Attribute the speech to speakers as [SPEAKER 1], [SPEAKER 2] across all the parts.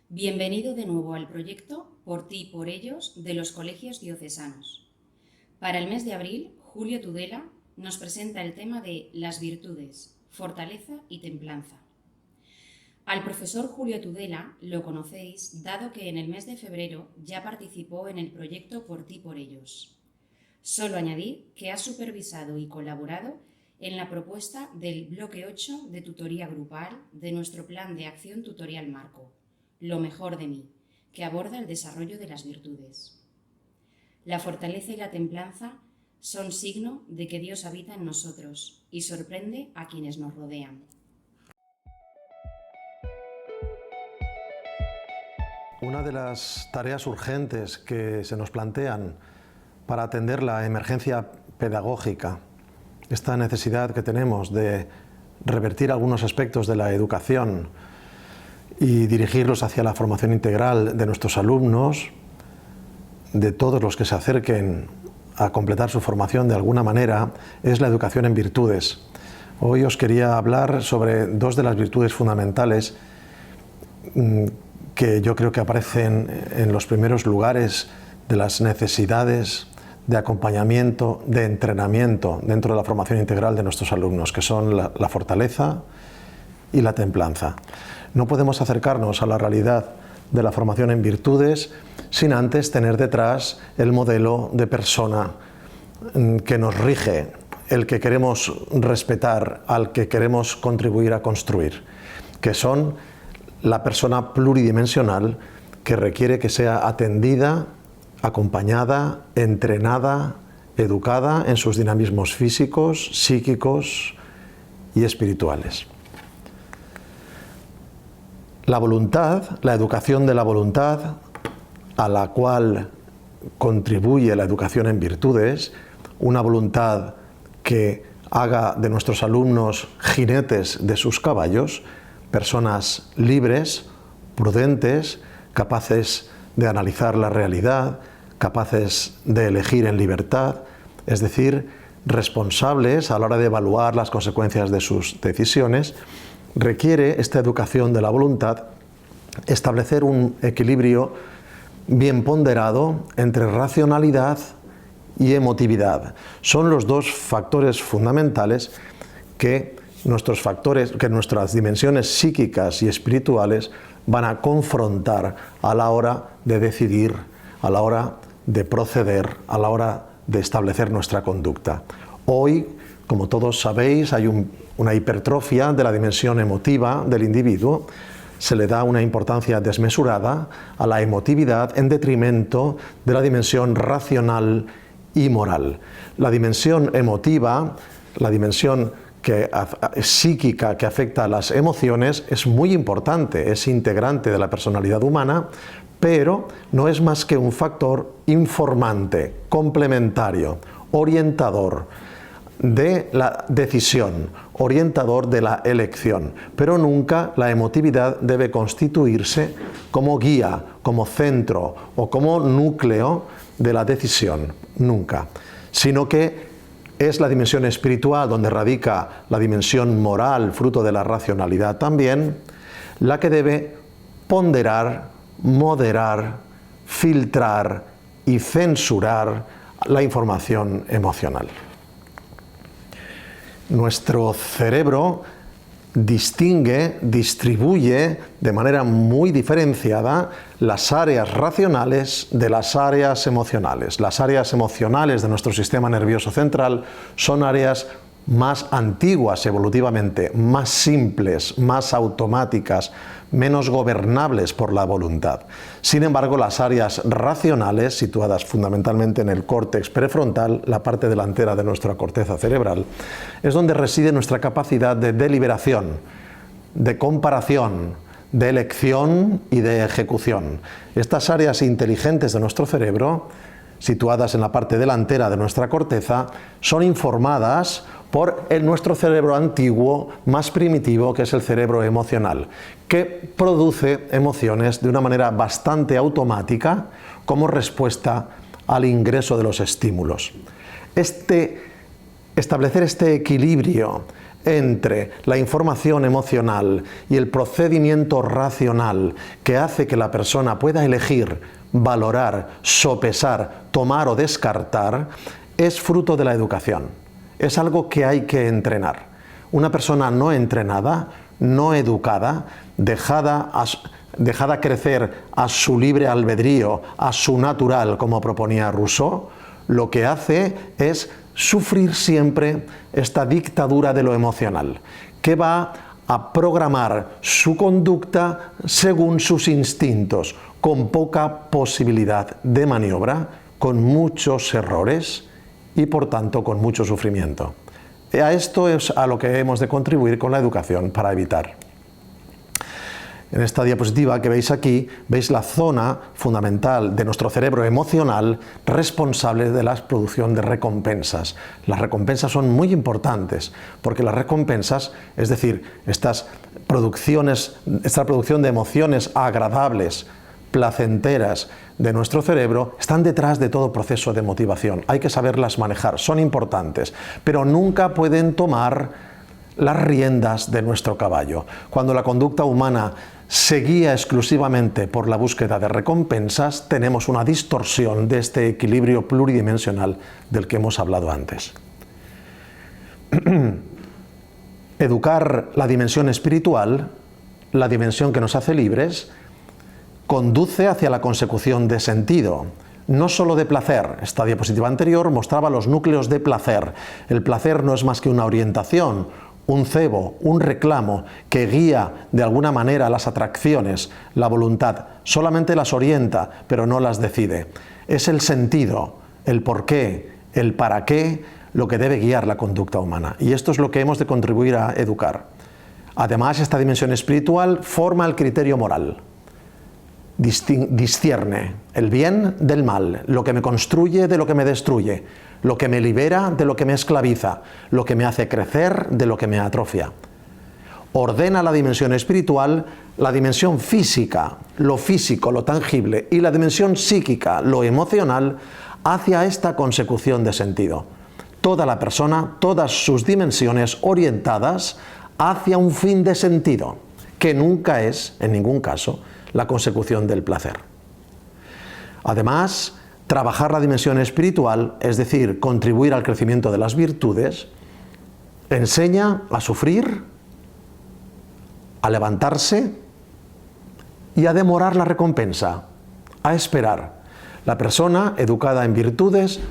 [SPEAKER 1] Bienvenido de nuevo al proyecto Por ti y por ellos de los colegios diocesanos. Para el mes de abril, Julio Tudela nos presenta el tema de las virtudes, fortaleza y templanza. Al profesor Julio Tudela lo conocéis dado que en el mes de febrero ya participó en el proyecto Por ti y por ellos. Solo añadir que ha supervisado y colaborado en la propuesta del bloque 8 de tutoría grupal de nuestro plan de acción tutorial marco, Lo mejor de mí, que aborda el desarrollo de las virtudes. La fortaleza y la templanza son signo de que Dios habita en nosotros y sorprende a quienes nos rodean.
[SPEAKER 2] Una de las tareas urgentes que se nos plantean para atender la emergencia pedagógica, esta necesidad que tenemos de revertir algunos aspectos de la educación y dirigirlos hacia la formación integral de nuestros alumnos, de todos los que se acerquen a completar su formación de alguna manera, es la educación en virtudes. Hoy os quería hablar sobre dos de las virtudes fundamentales que yo creo que aparecen en los primeros lugares de las necesidades de acompañamiento, de entrenamiento dentro de la formación integral de nuestros alumnos, que son la fortaleza y la templanza. No podemos acercarnos a la realidad de la formación en virtudes sin antes tener detrás el modelo de persona que nos rige, el que queremos respetar, al que queremos contribuir a construir, que son la persona pluridimensional que requiere que sea atendida, acompañada, entrenada, educada en sus dinamismos físicos, psíquicos y espirituales. La voluntad, la educación de la voluntad, a la cual contribuye la educación en virtudes, una voluntad que haga de nuestros alumnos jinetes de sus caballos, personas libres, prudentes, capaces de analizar la realidad, capaces de elegir en libertad, es decir, responsables a la hora de evaluar las consecuencias de sus decisiones. Requiere esta educación de la voluntad establecer un equilibrio bien ponderado entre racionalidad y emotividad. Son los dos factores fundamentales que nuestras dimensiones psíquicas y espirituales van a confrontar a la hora de decidir, a la hora de proceder, a la hora de establecer nuestra conducta. Hoy, como todos sabéis, hay una hipertrofia de la dimensión emotiva del individuo. Se le da una importancia desmesurada a la emotividad en detrimento de la dimensión racional y moral. La dimensión emotiva, la dimensión psíquica que afecta a las emociones, es muy importante, es integrante de la personalidad humana, pero no es más que un factor informante, complementario, orientador de la decisión, orientador de la elección, pero nunca la emotividad debe constituirse como guía, como centro o como núcleo de la decisión, nunca, sino que es la dimensión espiritual, donde radica la dimensión moral, fruto de la racionalidad también, la que debe ponderar, moderar, filtrar y censurar la información emocional. Nuestro cerebro distingue, distribuye de manera muy diferenciada las áreas racionales de las áreas emocionales. Las áreas emocionales de nuestro sistema nervioso central son áreas más antiguas evolutivamente, más simples, más automáticas, menos gobernables por la voluntad. Sin embargo, las áreas racionales, situadas fundamentalmente en el córtex prefrontal, la parte delantera de nuestra corteza cerebral, es donde reside nuestra capacidad de deliberación, de comparación, de elección y de ejecución. Estas áreas inteligentes de nuestro cerebro, situadas en la parte delantera de nuestra corteza, son informadas por nuestro cerebro antiguo más primitivo, que es el cerebro emocional, que produce emociones de una manera bastante automática como respuesta al ingreso de los estímulos. Establecer este equilibrio entre la información emocional y el procedimiento racional que hace que la persona pueda elegir, valorar, sopesar, tomar o descartar, es fruto de la educación. Es algo que hay que entrenar. Una persona no entrenada, no educada, dejada crecer a su libre albedrío, a su natural, como proponía Rousseau, lo que hace es sufrir siempre esta dictadura de lo emocional, que va a programar su conducta según sus instintos, con poca posibilidad de maniobra, con muchos errores y por tanto con mucho sufrimiento. A esto es a lo que hemos de contribuir con la educación para evitar. En esta diapositiva que veis aquí, veis la zona fundamental de nuestro cerebro emocional responsable de la producción de recompensas. Las recompensas son muy importantes porque las recompensas, es decir, esta producción de emociones agradables, placenteras de nuestro cerebro, están detrás de todo proceso de motivación. Hay que saberlas manejar, son importantes, pero nunca pueden tomar las riendas de nuestro caballo. Cuando la conducta humana se guía exclusivamente por la búsqueda de recompensas, tenemos una distorsión de este equilibrio pluridimensional del que hemos hablado antes. Educar la dimensión espiritual, la dimensión que nos hace libres, conduce hacia la consecución de sentido, no solo de placer. Esta diapositiva anterior mostraba los núcleos de placer. El placer no es más que una orientación, un cebo, un reclamo que guía de alguna manera las atracciones, la voluntad. Solamente las orienta, pero no las decide. Es el sentido, el por qué, el para qué, lo que debe guiar la conducta humana. Y esto es lo que hemos de contribuir a educar. Además, esta dimensión espiritual forma el criterio moral. Discierne el bien del mal, lo que me construye de lo que me destruye, lo que me libera de lo que me esclaviza, lo que me hace crecer de lo que me atrofia. Ordena la dimensión espiritual, la dimensión física, lo físico, lo tangible, y la dimensión psíquica, lo emocional, hacia esta consecución de sentido. Toda la persona, todas sus dimensiones orientadas hacia un fin de sentido, que nunca es, en ningún caso, la consecución del placer. Además, trabajar la dimensión espiritual, es decir, contribuir al crecimiento de las virtudes, enseña a sufrir, a levantarse y a demorar la recompensa, a esperar. La persona educada en virtudes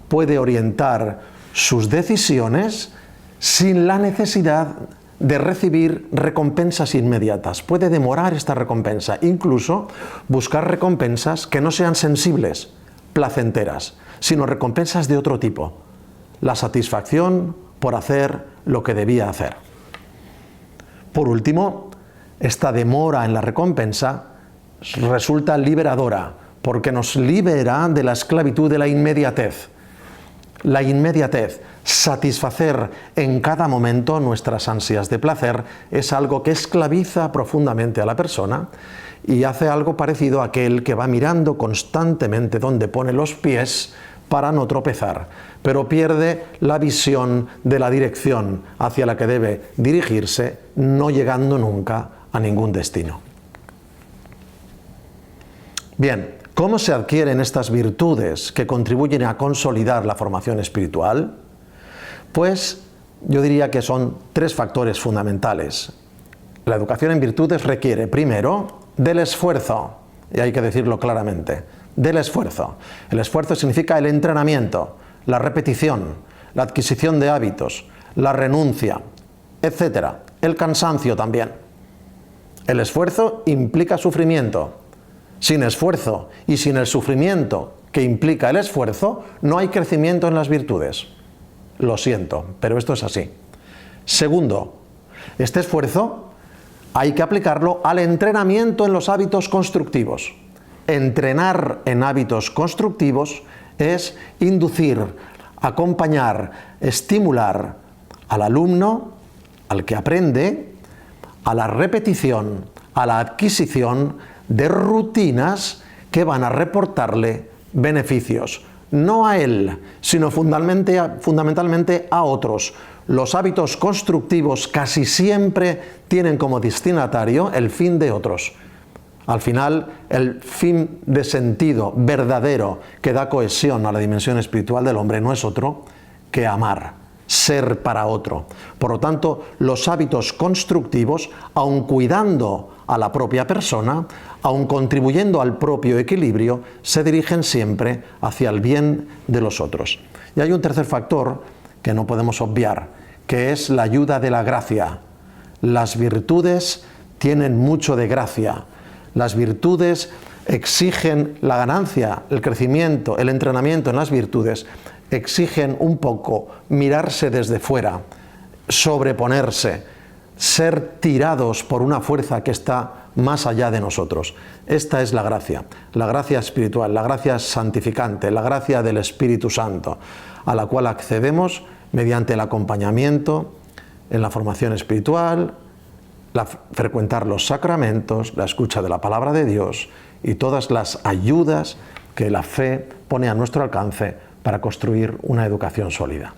[SPEAKER 2] puede orientar sus decisiones sin la necesidad de recibir recompensas inmediatas. Puede demorar esta recompensa, incluso buscar recompensas que no sean sensibles, placenteras, sino recompensas de otro tipo. La satisfacción por hacer lo que debía hacer. Por último, esta demora en la recompensa resulta liberadora, porque nos libera de la esclavitud de la inmediatez. La inmediatez, satisfacer en cada momento nuestras ansias de placer, es algo que esclaviza profundamente a la persona y hace algo parecido a aquel que va mirando constantemente dónde pone los pies para no tropezar, pero pierde la visión de la dirección hacia la que debe dirigirse, no llegando nunca a ningún destino. Bien, ¿cómo se adquieren estas virtudes que contribuyen a consolidar la formación espiritual? Pues yo diría que son tres factores fundamentales. La educación en virtudes requiere, primero, del esfuerzo, y hay que decirlo claramente, del esfuerzo. El esfuerzo significa el entrenamiento, la repetición, la adquisición de hábitos, la renuncia, etc. El cansancio también. El esfuerzo implica sufrimiento. Sin esfuerzo y sin el sufrimiento que implica el esfuerzo, no hay crecimiento en las virtudes. Lo siento, pero esto es así. Segundo, este esfuerzo hay que aplicarlo al entrenamiento en los hábitos constructivos. Entrenar en hábitos constructivos es inducir, acompañar, estimular al alumno, al que aprende, a la repetición, a la adquisición de rutinas que van a reportarle beneficios, no a él, sino fundamentalmente a otros, los hábitos constructivos casi siempre tienen como destinatario el fin de otros. Al final, el fin de sentido verdadero que da cohesión a la dimensión espiritual del hombre no es otro que amar, ser para otro. Por lo tanto, los hábitos constructivos, aun cuidando a la propia persona, aun contribuyendo al propio equilibrio, se dirigen siempre hacia el bien de los otros. Y hay un tercer factor que no podemos obviar, que es la ayuda de la gracia. Las virtudes tienen mucho de gracia. Las virtudes exigen la ganancia, el crecimiento, el entrenamiento en las virtudes, exigen un poco mirarse desde fuera, sobreponerse, ser tirados por una fuerza que está más allá de nosotros. Esta es la gracia espiritual, la gracia santificante, la gracia del Espíritu Santo, a la cual accedemos mediante el acompañamiento en la formación espiritual, frecuentar los sacramentos, la escucha de la palabra de Dios y todas las ayudas que la fe pone a nuestro alcance para construir una educación sólida.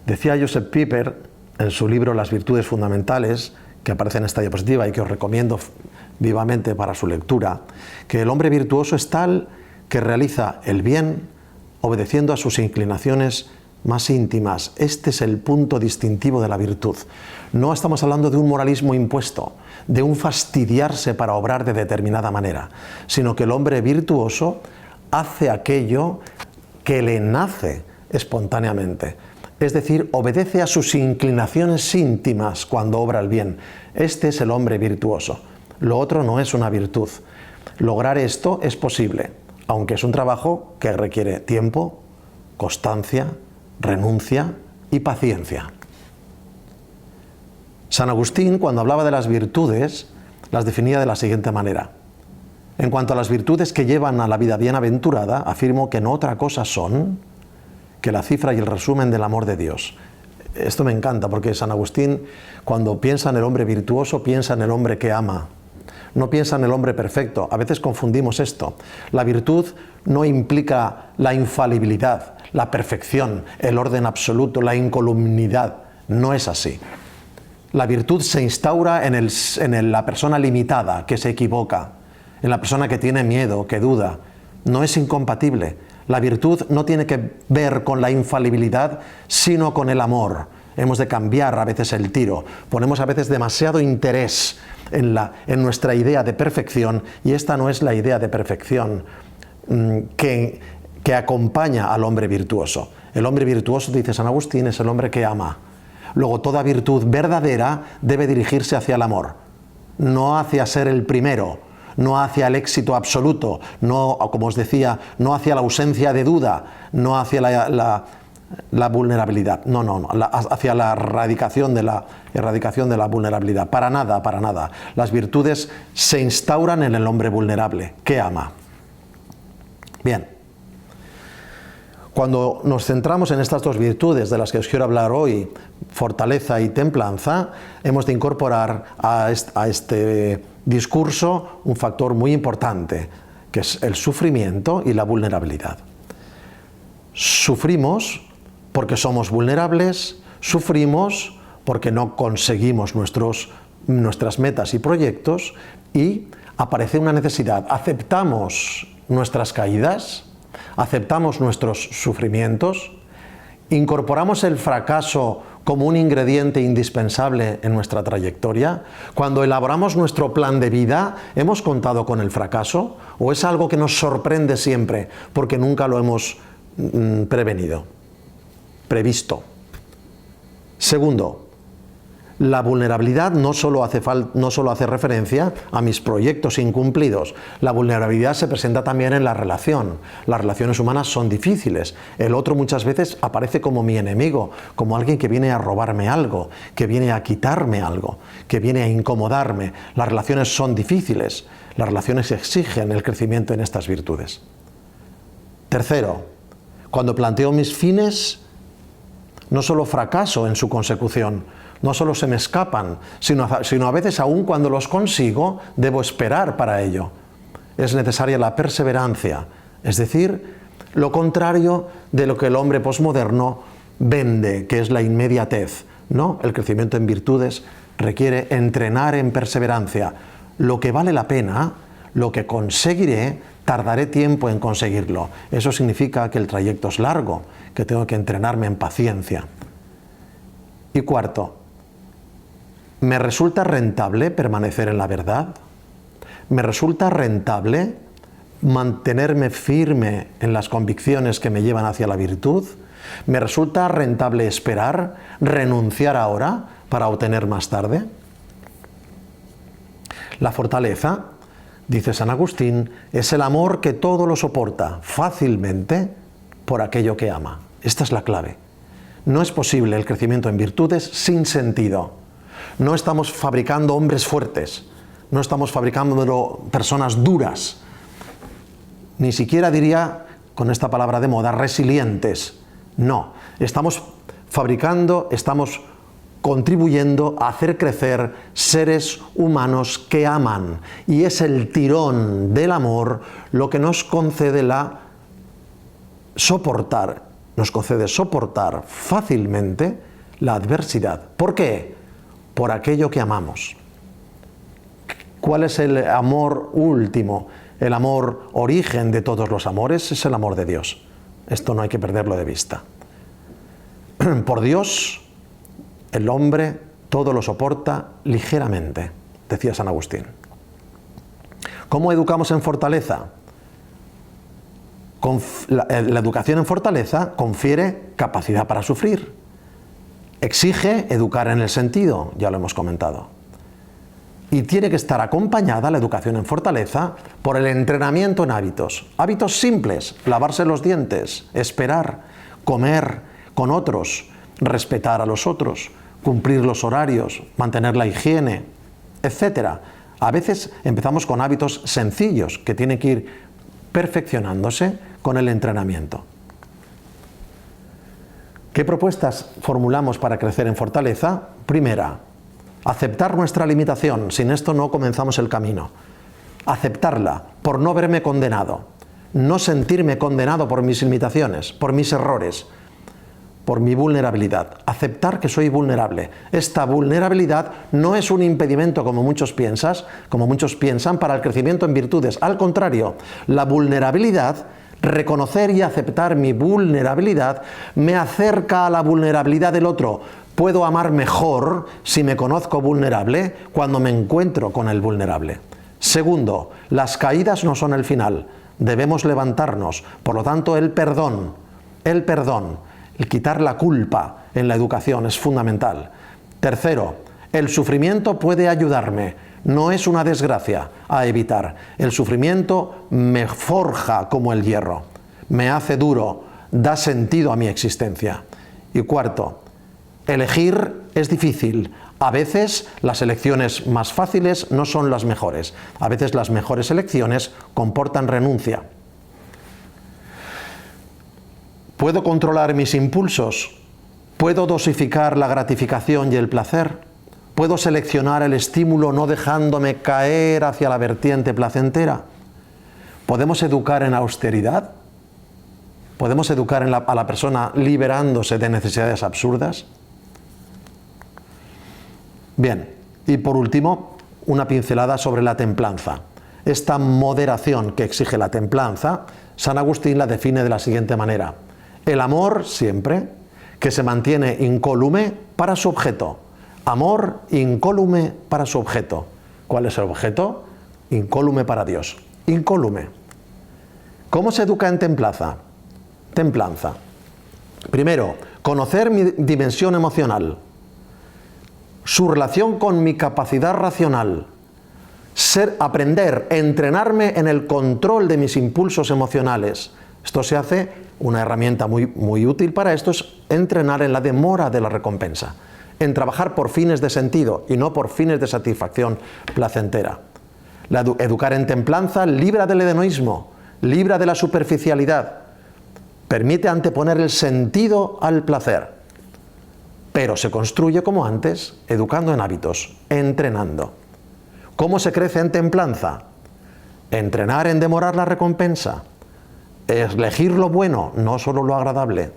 [SPEAKER 2] Decía Joseph Pieper en su libro Las virtudes fundamentales, que aparece en esta diapositiva y que os recomiendo vivamente para su lectura, que el hombre virtuoso es tal que realiza el bien obedeciendo a sus inclinaciones más íntimas. Este es el punto distintivo de la virtud. No estamos hablando de un moralismo impuesto, de un fastidiarse para obrar de determinada manera, sino que el hombre virtuoso hace aquello que le nace espontáneamente. Es decir, obedece a sus inclinaciones íntimas cuando obra el bien. Este es el hombre virtuoso. Lo otro no es una virtud. Lograr esto es posible, aunque es un trabajo que requiere tiempo, constancia, renuncia y paciencia. San Agustín, cuando hablaba de las virtudes, las definía de la siguiente manera. En cuanto a las virtudes que llevan a la vida bienaventurada, afirmo que no otra cosa son que la cifra y el resumen del amor de Dios. Esto me encanta porque San Agustín, cuando piensa en el hombre virtuoso, piensa en el hombre que ama. No piensa en el hombre perfecto. A veces confundimos esto. La virtud no implica la infalibilidad, la perfección, el orden absoluto, la incolumnidad. No es así. La virtud se instaura en la persona limitada, que se equivoca, en la persona que tiene miedo, que duda. No es incompatible. La virtud no tiene que ver con la infalibilidad, sino con el amor. Hemos de cambiar a veces el tiro. Ponemos a veces demasiado interés en nuestra idea de perfección, y esta no es la idea de perfección que acompaña al hombre virtuoso. El hombre virtuoso, dice San Agustín, es el hombre que ama. Luego, toda virtud verdadera debe dirigirse hacia el amor, no hacia ser el primero, no hacia el éxito absoluto, no, como os decía, no hacia la ausencia de duda, no hacia la vulnerabilidad, no, hacia la erradicación de la vulnerabilidad. Para nada, para nada. Las virtudes se instauran en el hombre vulnerable, que ama. Bien. Cuando nos centramos en estas dos virtudes de las que os quiero hablar hoy, fortaleza y templanza, hemos de incorporar a este discurso un factor muy importante, que es el sufrimiento y la vulnerabilidad. Sufrimos porque somos vulnerables, sufrimos porque no conseguimos nuestras metas y proyectos, y aparece una necesidad. Aceptamos nuestras caídas, aceptamos nuestros sufrimientos, incorporamos el fracaso como un ingrediente indispensable en nuestra trayectoria. Cuando elaboramos nuestro plan de vida, ¿hemos contado con el fracaso? ¿O es algo que nos sorprende siempre porque nunca lo hemos previsto? Segundo, la vulnerabilidad no solo hace referencia a mis proyectos incumplidos. La vulnerabilidad se presenta también en la relación. Las relaciones humanas son difíciles. El otro muchas veces aparece como mi enemigo, como alguien que viene a robarme algo, que viene a quitarme algo, que viene a incomodarme. Las relaciones son difíciles. Las relaciones exigen el crecimiento en estas virtudes. Tercero, cuando planteo mis fines, no solo fracaso en su consecución, no solo se me escapan, sino a veces aún cuando los consigo, debo esperar para ello. Es necesaria la perseverancia, es decir, lo contrario de lo que el hombre posmoderno vende, que es la inmediatez. No, el crecimiento en virtudes requiere entrenar en perseverancia. Lo que vale la pena, lo que conseguiré, tardaré tiempo en conseguirlo. Eso significa que el trayecto es largo, que tengo que entrenarme en paciencia. Y cuarto, ¿me resulta rentable permanecer en la verdad? ¿Me resulta rentable mantenerme firme en las convicciones que me llevan hacia la virtud? ¿Me resulta rentable esperar, renunciar ahora para obtener más tarde? La fortaleza, dice San Agustín, es el amor que todo lo soporta fácilmente por aquello que ama. Esta es la clave. No es posible el crecimiento en virtudes sin sentido. No estamos fabricando hombres fuertes, no estamos fabricando personas duras, ni siquiera diría, con esta palabra de moda, resilientes. No, estamos fabricando, estamos contribuyendo a hacer crecer seres humanos que aman. Y es el tirón del amor lo que nos concede nos concede soportar fácilmente la adversidad. ¿Por qué? Por aquello que amamos. ¿Cuál es el amor último? El amor origen de todos los amores es el amor de Dios. Esto no hay que perderlo de vista. Por Dios, el hombre todo lo soporta ligeramente, decía San Agustín. ¿Cómo educamos en fortaleza? La educación en fortaleza confiere capacidad para sufrir. Exige educar en el sentido, ya lo hemos comentado. Y tiene que estar acompañada la educación en fortaleza por el entrenamiento en hábitos. Hábitos simples, lavarse los dientes, esperar, comer con otros, respetar a los otros, cumplir los horarios, mantener la higiene, etc. A veces empezamos con hábitos sencillos que tienen que ir perfeccionándose con el entrenamiento. ¿Qué propuestas formulamos para crecer en fortaleza? Primera, aceptar nuestra limitación. Sin esto no comenzamos el camino. Aceptarla por no verme condenado. No sentirme condenado por mis limitaciones, por mis errores, por mi vulnerabilidad. Aceptar que soy vulnerable. Esta vulnerabilidad no es un impedimento como muchos piensan para el crecimiento en virtudes. Al contrario, la vulnerabilidad, reconocer y aceptar mi vulnerabilidad, me acerca a la vulnerabilidad del otro. Puedo amar mejor si me conozco vulnerable cuando me encuentro con el vulnerable. Segundo, las caídas no son el final. Debemos levantarnos. Por lo tanto, el perdón, el quitar la culpa en la educación es fundamental. Tercero, el sufrimiento puede ayudarme. No es una desgracia a evitar. El sufrimiento me forja como el hierro. Me hace duro, da sentido a mi existencia. Y cuarto, elegir es difícil. A veces las elecciones más fáciles no son las mejores. A veces las mejores elecciones comportan renuncia. ¿Puedo controlar mis impulsos? ¿Puedo dosificar la gratificación y el placer? ¿Puedo seleccionar el estímulo no dejándome caer hacia la vertiente placentera? ¿Podemos educar en austeridad? ¿Podemos educar a la persona liberándose de necesidades absurdas? Bien, y por último, una pincelada sobre la templanza. Esta moderación que exige la templanza, San Agustín la define de la siguiente manera. El amor siempre que se mantiene incólume para su objeto. Amor incólume para su objeto. ¿Cuál es el objeto? Incólume para Dios. Incólume. ¿Cómo se educa en templanza? Templanza. Primero, conocer mi dimensión emocional, su relación con mi capacidad racional, aprender, entrenarme en el control de mis impulsos emocionales. Esto se hace, una herramienta muy útil para esto es entrenar en la demora de la recompensa, en trabajar por fines de sentido y no por fines de satisfacción placentera. Educar en templanza libra del hedonismo, libra de la superficialidad, permite anteponer el sentido al placer, pero se construye como antes, educando en hábitos, entrenando. ¿Cómo se crece en templanza? Entrenar en demorar la recompensa, elegir lo bueno, no solo lo agradable,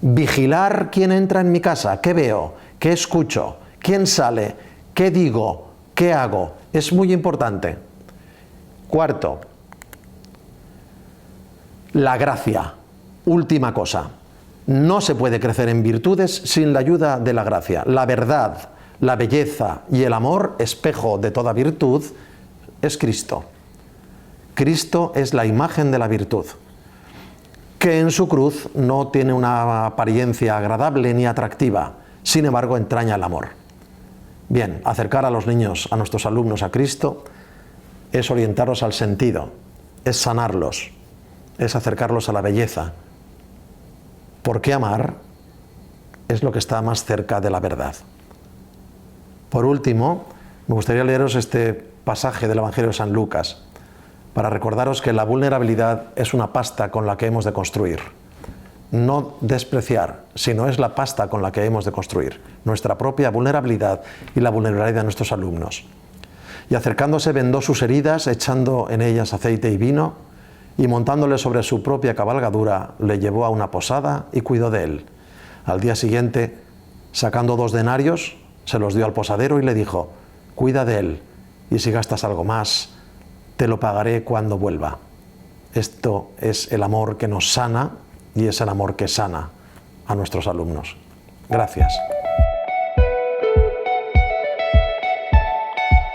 [SPEAKER 2] Vigilar quién entra en mi casa, qué veo, qué escucho, quién sale, qué digo, qué hago. Es muy importante. Cuarto, la gracia. Última cosa. No se puede crecer en virtudes sin la ayuda de la gracia. La verdad, la belleza y el amor, espejo de toda virtud, es Cristo. Cristo es la imagen de la virtud, que en su cruz no tiene una apariencia agradable ni atractiva, sin embargo entraña el amor. Bien, acercar a los niños, a nuestros alumnos a Cristo, es orientarlos al sentido, es sanarlos, es acercarlos a la belleza, porque amar es lo que está más cerca de la verdad. Por último, me gustaría leeros este pasaje del Evangelio de San Lucas, para recordaros que la vulnerabilidad es una pasta con la que hemos de construir. No despreciar, sino es la pasta con la que hemos de construir nuestra propia vulnerabilidad y la vulnerabilidad de nuestros alumnos. Y acercándose vendó sus heridas, echando en ellas aceite y vino, y montándole sobre su propia cabalgadura, le llevó a una posada y cuidó de él. Al día siguiente, sacando 2 denarios, se los dio al posadero y le dijo: cuida de él, y si gastas algo más, te lo pagaré cuando vuelva. Esto es el amor que nos sana y es el amor que sana a nuestros alumnos. Gracias.